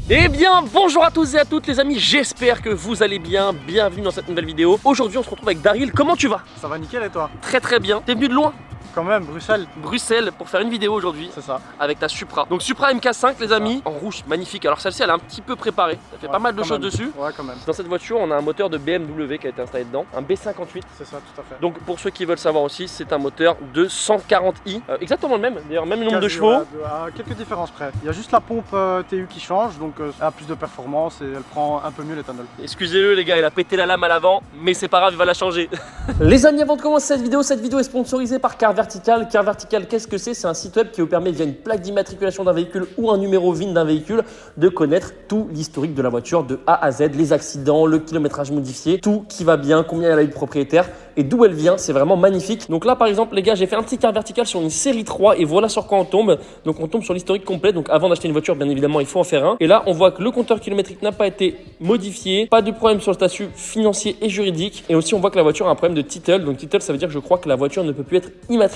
Eh bien, bonjour à tous et à toutes les amis, j'espère que vous allez bien, bienvenue dans cette nouvelle vidéo. Aujourd'hui on se retrouve avec Daryl, comment tu vas? Ça va nickel et toi? Très très bien, t'es venu de loin? Quand même, Bruxelles. Bruxelles pour faire une vidéo aujourd'hui. C'est ça. Avec ta Supra. Donc Supra MK5 les amis, en rouge, magnifique. Alors celle-ci elle est un petit peu préparée, ça fait pas mal de choses dessus. Ouais, quand même. Dans cette voiture on a un moteur de BMW qui a été installé dedans, un B58. C'est ça, tout à fait. Donc pour ceux qui veulent savoir aussi, c'est un moteur de 140i, exactement le même, d'ailleurs même nombre de Quasi, chevaux. ouais, à quelques différences près. Il y a juste la pompe TU qui change, donc elle a plus de performance et elle prend un peu mieux l'éthanol. Excusez-le les gars, il a pété la lame à l'avant, mais c'est pas grave, il va la changer. Les amis, avant de commencer cette vidéo est sponsorisée par Car Vertical. Car Vertical, qu'est-ce que c'est? C'est un site web qui vous permet via une plaque d'immatriculation d'un véhicule ou un numéro VIN d'un véhicule de connaître tout l'historique de la voiture de A à Z, les accidents, le kilométrage modifié, tout qui va bien, combien elle a eu de propriétaire et d'où elle vient. C'est vraiment magnifique. Donc là par exemple les gars, j'ai fait un petit Car Vertical sur une série 3 et voilà sur quoi on tombe. Donc on tombe sur l'historique complet. Donc avant d'acheter une voiture, bien évidemment, il faut en faire un. Et là on voit que le compteur kilométrique n'a pas été modifié, pas de problème sur le statut financier et juridique. Et aussi on voit que la voiture a un problème de title. Donc title, ça veut dire que je crois que la voiture ne peut plus être immatriculée.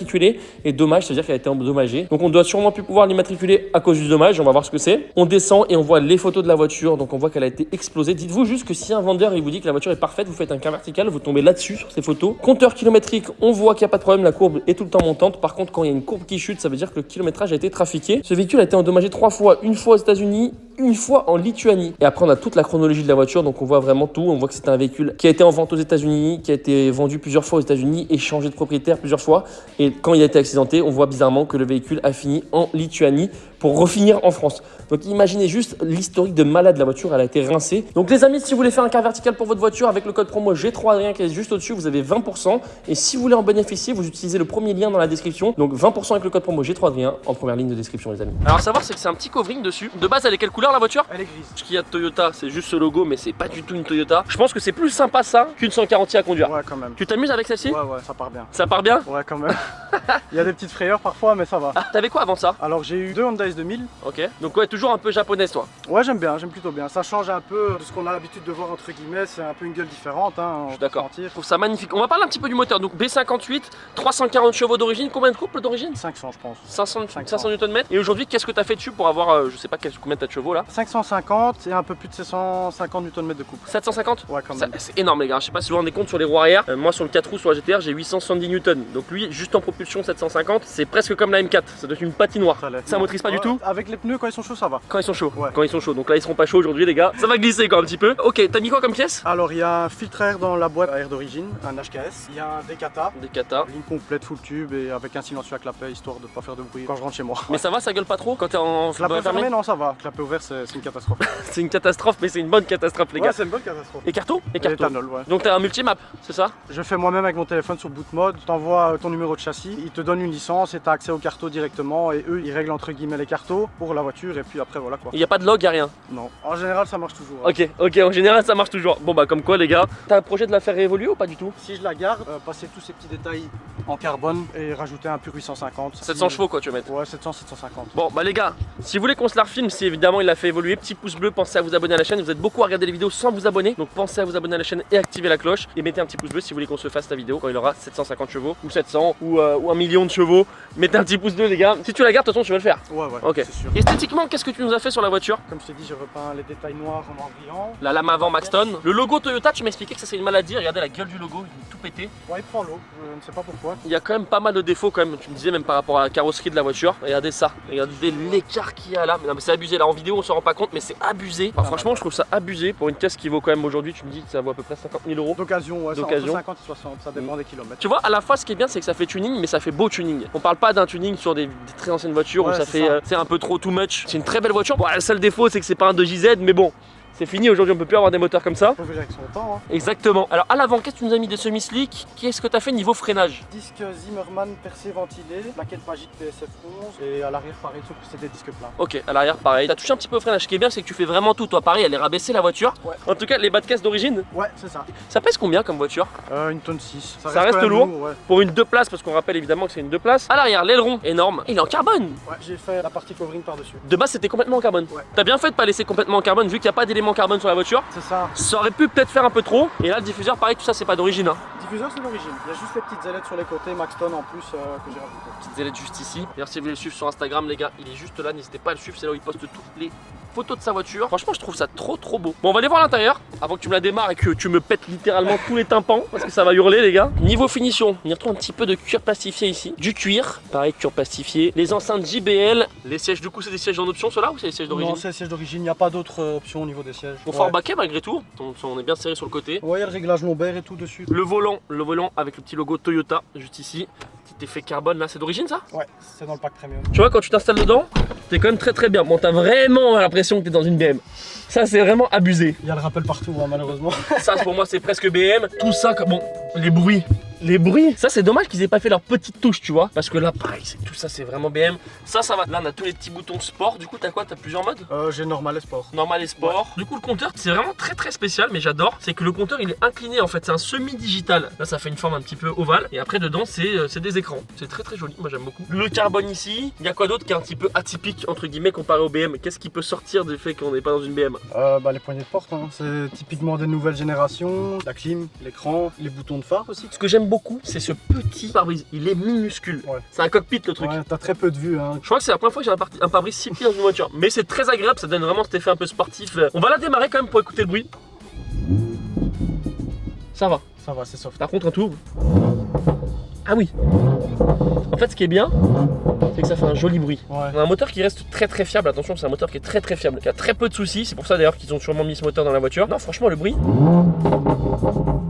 Et dommage, ça veut dire qu'elle a été endommagée. Donc on doit sûrement plus pouvoir l'immatriculer à cause du dommage. On va voir ce que c'est. On descend et on voit les photos de la voiture. Donc on voit qu'elle a été explosée. Dites-vous juste que si un vendeur il vous dit que la voiture est parfaite, vous faites un Car Vertical, vous tombez là-dessus sur ces photos. Compteur kilométrique, on voit qu'il n'y a pas de problème, la courbe est tout le temps montante. Par contre, quand il y a une courbe qui chute, ça veut dire que le kilométrage a été trafiqué. Ce véhicule a été endommagé 3 fois, une fois aux États-Unis, une fois en Lituanie. Et après on a toute la chronologie de la voiture, donc on voit vraiment tout. On voit que c'est un véhicule qui a été en vente aux États-Unis, qui a été vendu plusieurs fois aux États-Unis et changé de propriétaire plusieurs fois. Et quand il a été accidenté, on voit bizarrement que le véhicule a fini en Lituanie pour refinir en France. Donc imaginez juste l'historique de malade de la voiture, elle a été rincée. Donc les amis, si vous voulez faire un Car Vertical pour votre voiture avec le code promo G3Adrien qui est juste au-dessus, vous avez 20%. Et si vous voulez en bénéficier, vous utilisez le premier lien dans la description. Donc 20% avec le code promo G3Adrien en première ligne de description les amis. Alors à savoir c'est que c'est un petit covering dessus. De base elle est quelle couleur la voiture? Elle est grise. Ce qu'il y a de Toyota, c'est juste ce logo, mais c'est pas du tout une Toyota. Je pense que c'est plus sympa ça qu'une 140i à conduire. Ouais, quand même. Tu t'amuses avec celle-ci? Ouais, ça part bien. Ça part bien? Ouais, quand même. Il y a des petites frayeurs parfois, mais ça va. Ah, t'avais quoi avant ça? Alors j'ai eu deux Honda S2000. Ok, donc ouais, toujours un peu japonaise toi. Ouais, j'aime bien, j'aime plutôt bien. Ça change un peu de ce qu'on a l'habitude de voir entre guillemets. C'est un peu une gueule différente, hein. Je suis d'accord. Je trouve ça magnifique. On va parler un petit peu du moteur. Donc B58, 340 chevaux d'origine. Combien de couple d'origine? 500, je pense. 500 Nm. Et aujourd'hui, qu'est-ce que tu as fait dessus pour avoir, je sais pas combien t'as de chevaux là? 550 et un peu plus de 750 Nm de couple. 750? Ouais, quand même. C'est énorme les gars. Je sais pas si vous vous rendez compte sur les roues arrière. Moi sur le 4 roues sur la GTR, j'ai 870 Newton. Donc lui, juste en propulsion 750, c'est presque comme la M4. Ça doit être une patinoire. Ça motorise pas du tout? Avec les pneus, quand ils sont chauds, ça va. Quand ils sont chauds. Ouais. Quand ils sont chauds. Donc là, ils seront pas chauds aujourd'hui les gars. Ça va glisser quand un petit peu. Ok, t'as mis quoi comme pièce? Alors il y a un filtre à air dans la boîte à air d'origine, un HKS. Il y a un Decata. Des kata. Ligne complète full tube et avec un silencieux à clapet histoire de pas faire de bruit quand je rentre chez moi. Mais ça va, ça gueule pas trop quand t'es en Clapet fermé, non ça va. Clapet ouvert c'est une catastrophe. C'est une catastrophe, mais c'est une bonne catastrophe les gars. Ouais, c'est une bonne catastrophe. Et carto? Et Éthanol, ouais. Donc t'as un multimap, c'est ça? Je fais moi-même avec mon téléphone sur boot mode, t'envoies ton numéro de châssis, ils te donnent une licence et t'as accès au carto directement et eux ils règlent entre guillemets les cartos pour la voiture et puis après voilà quoi. Il y a pas de log, y a rien. Non, en général ça marche toujours. Hein. Ok, en général ça marche toujours. Bon bah comme quoi les gars, t'as un projet de la faire évoluer ou pas du tout? Si je la garde, passer tous ces petits détails en carbone et rajouter un pur 850. 700 chevaux quoi tu veux mettre? Ouais, 700, 750. Bon bah les gars, si vous voulez qu'on se la refilme, si évidemment il l'a fait évoluer, petit pouce bleu, pensez à vous abonner à la chaîne. Vous êtes beaucoup à regarder les vidéos sans vous abonner, donc pensez à vous abonner à la chaîne et activer la cloche. Et mettez un petit pouce bleu si vous voulez qu'on se fasse la vidéo quand il aura 750 chevaux ou 700 ou 1 million de chevaux. Mettez un petit pouce bleu les gars. Si tu la gardes, de toute façon tu vas le faire. Ouais, Ok. c'est sûr. Esthétiquement, qu'est-ce que tu nous as fait sur la voiture? Comme je t'ai dit, j'ai repeint les détails noirs en noir brillant. La lame avant Maxton. Le logo Toyota, tu m'expliquais que ça c'est une maladie. Regardez la gueule du logo, il est tout pété. Ouais, il prend l'eau, je ne sais pas pourquoi. Il y a quand même pas mal de défauts quand même, tu me disais même par rapport à la carrosserie de la voiture. Regardez ça, regardez l'écart qu'il y a là. Mais non mais c'est abusé, là en vidéo on s'en rend pas compte mais c'est abusé. Enfin, franchement je trouve ça abusé pour une caisse qui vaut quand même aujourd'hui, tu me dis que ça vaut à peu près 50 000 euros. D'occasion, ouais, D'occasion. entre 50 et 60, ça dépend des kilomètres. Tu vois, à la fois ce qui est bien c'est que ça fait tuning mais ça fait beau tuning. On parle pas d'un tuning sur des très anciennes voitures où Ouais, ça c'est fait ça. c'est un peu trop too much. C'est une très belle voiture. Bon, le seul défaut c'est que c'est pas un 2JZ mais bon. C'est fini, aujourd'hui on peut plus avoir des moteurs comme ça. Faut vivre avec son temps. Hein. Exactement. Alors à l'avant, qu'est-ce que tu nous as mis des semi-slick? Qu'est-ce que tu as fait niveau freinage? Disque Zimmermann percé ventilé, plaquette Magic PSF 11 et à l'arrière pareil, sauf que c'est des disques pleins. Ok, à l'arrière pareil. T'as touché un petit peu au freinage. Ce qui est bien, c'est que tu fais vraiment tout. Toi, pareil, elle est rabaissée la voiture. Ouais. En tout cas, les bas de caisse d'origine, Ouais, c'est ça. ça pèse combien comme voiture? Une tonne 6. Ça reste quand même lourd. ouais. Pour une 2 places, parce qu'on rappelle évidemment que c'est une 2 places. À l'arrière, l'aileron, énorme. Il est en carbone. Ouais, j'ai fait la partie covering par-dessus. De base, c'était complètement en carbone. Ouais. T'as bien fait de pas laisser complètement en carbone, vu qu'il n'y a pas d'élément carbone sur la voiture. C'est ça. Ça aurait pu peut-être faire un peu trop. Et là, le diffuseur, pareil, tout ça, c'est pas d'origine. Hein. diffuseur c'est d'origine. Il y a juste les petites ailettes sur les côtés, Maxton en plus que j'ai rajouté. Petites ailettes juste ici. D'ailleurs, si vous voulez le suivre sur Instagram, les gars, il est juste là. N'hésitez pas à le suivre. C'est là où il poste toutes les photos de sa voiture. Franchement, je trouve ça trop beau. Bon, on va aller voir l'intérieur avant que tu me la démarres et que tu me pètes littéralement tous les tympans parce que ça va hurler, les gars. Niveau finition, on y retrouve un petit peu de cuir plastifié ici. Du cuir, pareil, cuir plastifié. Les enceintes JBL. Les sièges, du coup, c'est des sièges en option, ceux-là, ou c'est des sièges d'origine? Non, c'est les sièges d'origine. Il n'y a pas d'autres options au niveau des sièges. Confort baquet malgré tout. On est bien serré sur le côté. Ouais, il y a le réglage lombaire et tout dessus. Le volant avec le petit logo Toyota juste ici. Petit effet carbone là, c'est d'origine ça? Ouais, c'est dans le pack premium. Tu vois, quand tu t'installes dedans, t'es quand même très bien. Bon, t'as vraiment l'impression que t'es dans une BM. Ça, c'est vraiment abusé. Il y a le rappel partout, hein, malheureusement. Ça, pour moi, c'est presque BM. Tout ça, bon, les bruits. Ça c'est dommage qu'ils aient pas fait leur petite touche, tu vois. Parce que là, pareil, tout ça c'est vraiment BM. Ça va. Là, on a tous les petits boutons sport. Du coup, t'as quoi? T'as plusieurs modes? J'ai normal et sport. Normal et sport. Ouais. Du coup, le compteur, c'est vraiment très spécial, mais j'adore. C'est que le compteur, il est incliné en fait. C'est un semi-digital. Là, ça fait une forme un petit peu ovale. Et après, dedans, c'est des écrans. C'est très joli. Moi, j'aime beaucoup. Le carbone ici. Il y a quoi d'autre qui est un petit peu atypique, entre guillemets, comparé au BM? Qu'est-ce qui peut sortir du fait qu'on n'est pas dans une BM? Les poignées de porte. Hein. C'est typiquement des nouvelles générations. La clim, l'écran, les boutons de phare aussi. Ce que j'aime beaucoup, c'est ce petit pare-brise. Il est minuscule. Ouais. C'est un cockpit le truc. Ouais, t'as très peu de vue. Hein. Je crois que c'est la première fois que j'ai un pare-brise si petit dans une voiture. Mais c'est très agréable, ça donne vraiment cet effet un peu sportif. On va la démarrer quand même pour écouter le bruit. Ça va. Ça va, c'est soft. Par contre, un tour. Ah oui. En fait, ce qui est bien, c'est que ça fait un joli bruit. Ouais. On a un moteur qui reste très fiable. Attention, c'est un moteur qui est très fiable, qui a très peu de soucis. C'est pour ça d'ailleurs qu'ils ont sûrement mis ce moteur dans la voiture. Non, franchement, le bruit.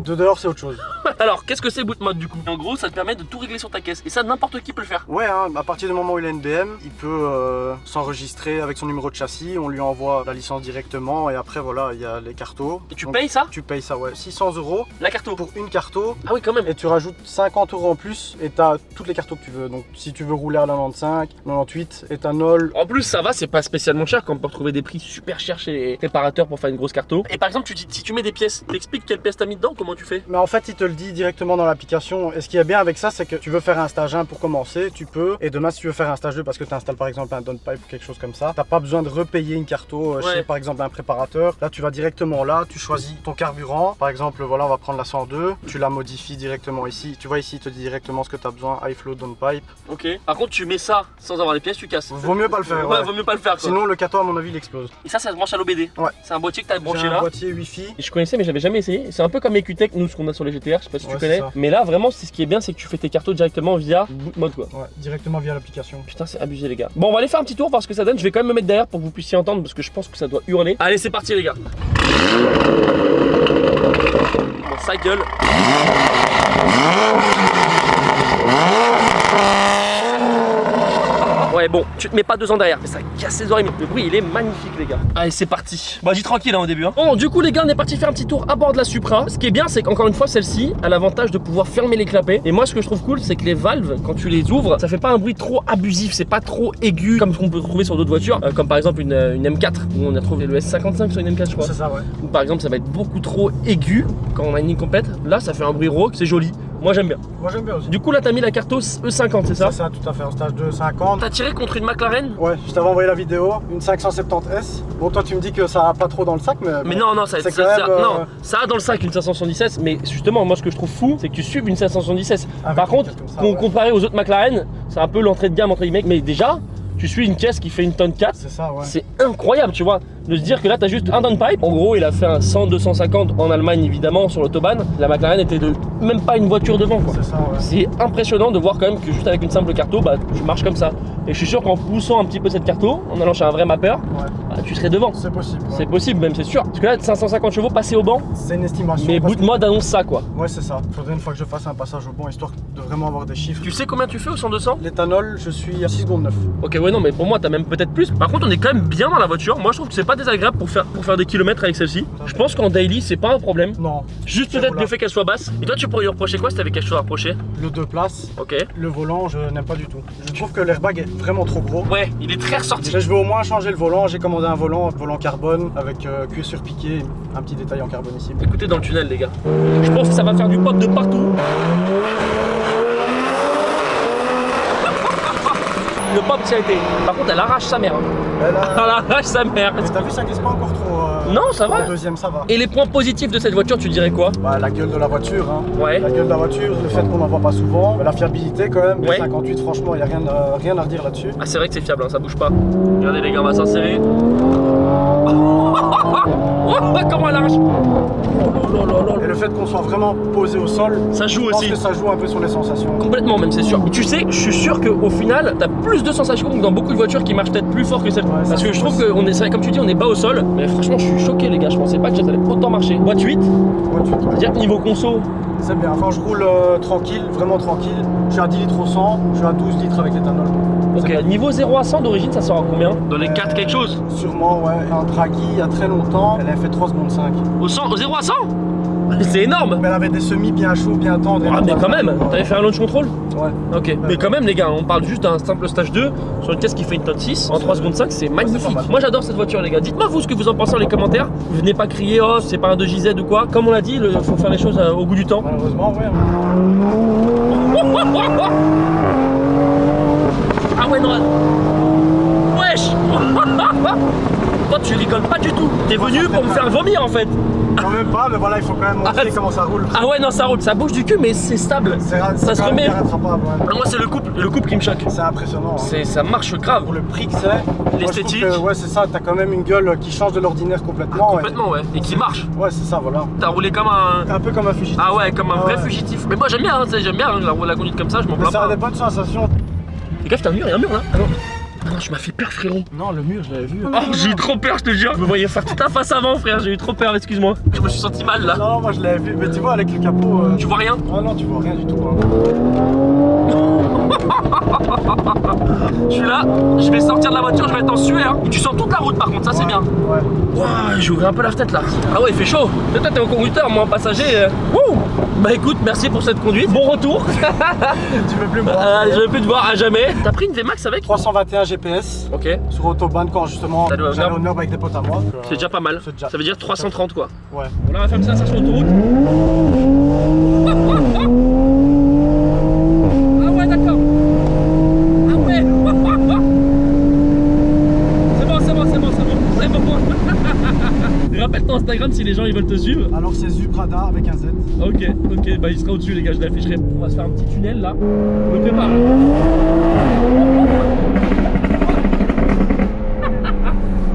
De dehors, c'est autre chose. Alors, qu'est-ce que c'est boot mode du coup? En gros, ça te permet de tout régler sur ta caisse. Et ça, n'importe qui peut le faire. Ouais, hein, à partir du moment où il a une BM, il peut s'enregistrer avec son numéro de châssis. On lui envoie la licence directement. Et après, voilà, il y a les cartos. Et tu payes ça? Tu payes ça, ouais. 600 € la carto. Pour une carto. Ah oui, quand même. Et tu rajoutes 50 € en plus. Et t'as toutes les cartos que tu veux. Donc, si tu veux rouler à la 95, 98, éthanol. En plus, ça va, c'est pas spécialement cher. Quand on peut retrouver des prix super chers chez les réparateurs pour faire une grosse carto. Et par exemple, si tu mets des pièces, t'expliques quelles pièces t'as mis dedans? Comment tu fais? Mais en fait, il te le dit directement dans l'application. Et ce qui est bien avec ça, c'est que tu veux faire un stage 1 pour commencer, tu peux. Et demain, si tu veux faire un stage 2 parce que tu installes par exemple un downpipe ou quelque chose comme ça, t'as pas besoin de repayer une carto chez par exemple un préparateur. Là, tu vas directement là, tu choisis ton carburant. Par exemple, voilà, on va prendre la 102. Tu la modifies directement ici. Tu vois ici, il te dit directement ce que tu as besoin. High flow, downpipe. Ok. Par contre, tu mets ça sans avoir les pièces, tu casses. Vaut mieux pas le faire. Ouais, vaut mieux pas le faire. Quoi. Sinon, le cato, à mon avis, il explose. Et ça se branche à l'OBD. Ouais. C'est un boîtier que t'as branché là. Un boîtier Wi-Fi. Et je connaissais, mais j'avais jamais essayé. C'est un peu comme EQTech, nous, ce qu'on a sur les GTR. Je sais pas si tu connais. Mais là, vraiment, ce qui est bien, c'est que tu fais tes cartos directement via boot mode, quoi. Ouais, directement via l'application. Putain, c'est abusé, les gars. Bon, on va aller faire un petit tour, voir ce que ça donne. Je vais quand même me mettre derrière pour que vous puissiez entendre, parce que je pense que ça doit hurler. Allez, c'est parti, les gars. Bon, ça gueule. Ouais, bon, tu te mets pas 2 ans derrière, mais ça casse les oreilles. Mais le bruit, il est magnifique, les gars. Allez, c'est parti. Bah, dis tranquille hein, au début. Hein. Bon, du coup, les gars, on est parti faire un petit tour à bord de la Supra. Ce qui est bien, c'est qu'encore une fois, celle-ci a l'avantage de pouvoir fermer les clapets. Et moi, ce que je trouve cool, c'est que les valves, quand tu les ouvres, ça fait pas un bruit trop abusif, c'est pas trop aigu comme ce qu'on peut trouver sur d'autres voitures, comme par exemple une M4 où on a trouvé le S55 sur une M4, je crois. C'est ça, ouais. Ou par exemple, ça va être beaucoup trop aigu quand on a une ligne complète. Là, ça fait un bruit rauque, c'est joli. Moi j'aime bien. Moi j'aime bien aussi. Du coup là t'as mis la carto E50, c'est ça? C'est ça, tout à fait, en stage de 50. T'as tiré contre une McLaren? Ouais, je t'avais envoyé la vidéo, une 570S. Bon toi tu me dis que ça a pas trop dans le sac, mais non, non, ça a dans le sac une 577, mais justement moi ce que je trouve fou, c'est que tu suives une 577. Par contre, comparé aux autres McLaren, c'est un peu l'entrée de gamme entre guillemets, mais déjà tu suis une caisse qui fait une tonne 4. C'est ça, ouais. C'est incroyable, tu vois, de se dire que là, t'as juste un downpipe. En gros, il a fait un 100-250 en Allemagne, évidemment, sur l'autobahn. La McLaren était de même pas une voiture devant, quoi. C'est ça, ouais. C'est impressionnant de voir quand même que juste avec une simple carto, bah, je marche comme ça. Et je suis sûr qu'en poussant un petit peu cette carto, en allant chez un vrai mapper, bah, tu serais devant. C'est possible. Ouais. C'est possible, même, c'est sûr. Parce que là, 550 chevaux passés au banc. C'est une estimation. Mais boot mode annonce ça, quoi. Ouais, c'est ça. Faudrait une fois que je fasse un passage au banc, histoire de vraiment avoir des chiffres. Tu sais combien tu fais au 100-200? L'éthanol, je suis à 6 secondes 9. Ok, ouais, non, mais pour moi, t'as même peut-être plus. Par contre, on est quand même bien dans la voiture. Moi, je trouve que c'est pas désagréable pour faire des kilomètres avec celle-ci. Je pense qu'en daily, c'est pas un problème. Non. Juste peut-être le fait qu'elle soit basse. Et toi, tu pourrais lui reprocher quoi si t'avais quelque chose à reprocher? Le 2 places. Ok. Le volant, je n'aime pas du tout. Je trouve que l'airbag est vraiment trop gros. Ouais, il est très ressorti. Mais je veux au moins changer le volant. J'ai commandé un volant carbone avec cuir surpiqué, un petit détail en carbone ici. Écoutez dans le tunnel, les gars. Je pense que ça va faire du pop de partout. le pop ça a été. Par contre elle arrache sa mère. Elle arrache sa mère. Mais t'as vu, ça glisse pas encore trop. Non, ça va. Le deuxième, ça va. Et les points positifs de cette voiture, tu dirais quoi? Bah, la gueule de la voiture, hein. Ouais. La gueule de la voiture, le fait qu'on n'en voit pas souvent, la fiabilité quand même. Le 58, franchement, il n'y a rien à redire là-dessus. Ah, c'est vrai que c'est fiable, hein, ça bouge pas. Regardez les gars, on va s'insérer. Comment elle arrache. Et le fait qu'on soit vraiment posé au sol, ça joue je pense aussi. que ça joue un peu sur les sensations. Complètement même, c'est sûr. Mais tu sais, je suis sûr qu'au final, t'as plus de sensations que dans beaucoup de voitures qui marchent peut-être plus fort que celle. Parce que je trouve que, c'est vrai, comme tu dis, on est bas au sol. Mais franchement, je suis choqué les gars, je pensais pas que ça allait autant marcher. Boîte 8. C'est-à-dire niveau conso. C'est bien, enfin je roule tranquille, vraiment tranquille. Je suis à 10 litres au 100, je suis à 12 litres avec l'éthanol. Ok, niveau 0 à 100 d'origine, ça sort à combien? Dans les 4 quelque chose? Sûrement, ouais. Un Draghi, il y a très longtemps, elle a fait 3 secondes 5. Au 0 à 100? C'est énorme! Mais elle avait des semis bien chauds, bien tendres. Ah, mais quand même! T'avais fait un launch control? Ouais. Ok, mais quand même, les gars, on parle juste d'un simple stage 2 sur une caisse qui fait une tonne 6 en 3 secondes 5, c'est magnifique. Moi, j'adore cette voiture, les gars. Dites-moi, vous, ce que vous en pensez dans les commentaires. Venez pas crier, oh, c'est pas un 2JZ ou quoi. Comme on l'a dit, il faut faire les choses au goût du temps. Malheureusement, ouais. Ah ouais, non. Wesh. Toi, tu rigoles pas du tout. T'es venu pour me faire vomir en fait. Quand même pas, mais voilà, il faut quand même montrer comment ça roule. Ah ouais, non, ça roule. Ça bouge du cul, mais c'est stable. Ça se remet. Moi, c'est le couple qui me choque. C'est impressionnant. Hein. Ça marche grave. Pour le prix que c'est, l'esthétique. Ouais, c'est ça. T'as quand même une gueule qui change de l'ordinaire complètement. Complètement, ouais. Et qui marche. Ouais, c'est ça, voilà. T'as roulé comme un peu comme un fugitif. Ah ouais, comme un vrai fugitif. Mais moi, j'aime bien, hein, j'aime bien la conduite comme ça, je m'en plains pas. Ça a des bonnes sensations. Les gars, t'as un mur, il y a un mur là. Ah non. Ah non, je m'as fait peur, frérot. Non, le mur, je l'avais vu. Oh, j'ai eu trop peur, je te jure. Je me voyais faire toute la face avant, frère. J'ai eu trop peur, excuse-moi. Je me suis senti mal là. Non, moi je l'avais vu. Mais tu vois, avec le capot. Tu vois rien? Ah non, tu vois rien du tout. Hein. Je suis là, je vais sortir de la voiture, je vais être en sueur. Et tu sens toute la route par contre, ça c'est bien. Ouais. Ouah, j'ai ouvert un peu la fenêtre là. Ah ouais, il fait chaud. Mais toi, t'es au conducteur, moi en passager. Wouh. Bah écoute, merci pour cette conduite. Bon retour. Tu veux plus me voir. Je veux plus te voir à jamais. T'as pris une VMAX avec? 321 GPS. Ok. Sur Autobahn quand justement j'allais au nord avec des potes à moi. C'est déjà pas mal. Ça veut dire 330 quoi. Ouais. Bon, là on va faire une sensation autoroute. Ah ouais, d'accord. Ah ouais. C'est bon. Rappelle ton Instagram si les gens ils veulent te suivre. Alors c'est Zubrada avec un Z. Ok, bah il sera au-dessus les gars, je l'afficherai. On va se faire un petit tunnel là. On me prépare.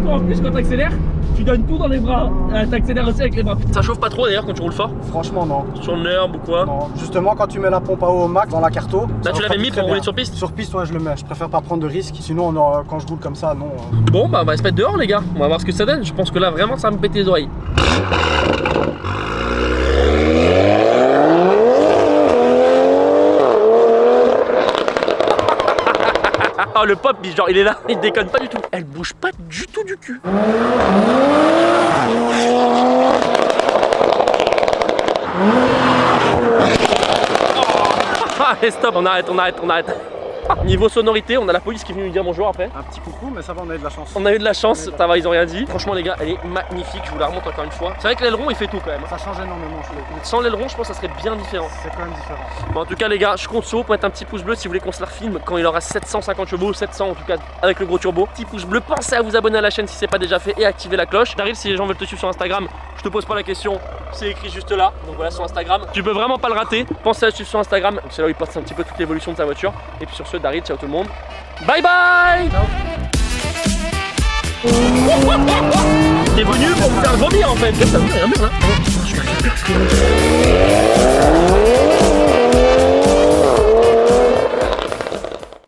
Toi en plus quand t'accélères, tu donnes tout dans les bras. T'accélères aussi avec les bras. Ça chauffe pas trop d'ailleurs quand tu roules fort? Franchement non. Sur le nerf ou quoi? Non. Justement quand tu mets la pompe à eau au max dans la carto. Là tu l'avais mis pour rouler sur piste? Sur piste ouais je le mets, je préfère pas prendre de risques. Sinon quand je roule comme ça non. Bon bah on va se mettre dehors les gars. On va voir ce que ça donne. Je pense que là vraiment ça va me péter les oreilles. Oh le pop, genre il est là, il déconne pas du tout. Elle bouge pas du tout du cul. Allez stop, on arrête. Niveau sonorité, on a la police qui est venue nous dire bonjour après. Un petit coucou, mais ça va, on a eu de la chance. On a eu de la chance, ça va, ils ont rien dit. Franchement les gars, elle est magnifique, je vous la remonte encore une fois. C'est vrai que l'aileron il fait tout quand même. Ça change énormément, je trouve. Sans l'aileron, je pense que ça serait bien différent. C'est quand même différent. Bon, en tout cas les gars, je compte sur vous pour mettre un petit pouce bleu si vous voulez qu'on se la refilme quand il aura 750 chevaux, 700 en tout cas avec le gros turbo. Petit pouce bleu, pensez à vous abonner à la chaîne si c'est pas déjà fait et activer la cloche. Daryl, si les gens veulent te suivre sur Instagram, je te pose pas la question, c'est écrit juste là. Donc voilà sur Instagram, tu peux vraiment pas le rater. Pensez à le suivre sur Instagram, c'est là où il poste un petit peu toute l'évolution de sa voiture. Et puis sur ce, Daryl, ciao tout le monde. Bye bye. T'es venu pour me faire vomir en fait. Ça va, il y a un mur là.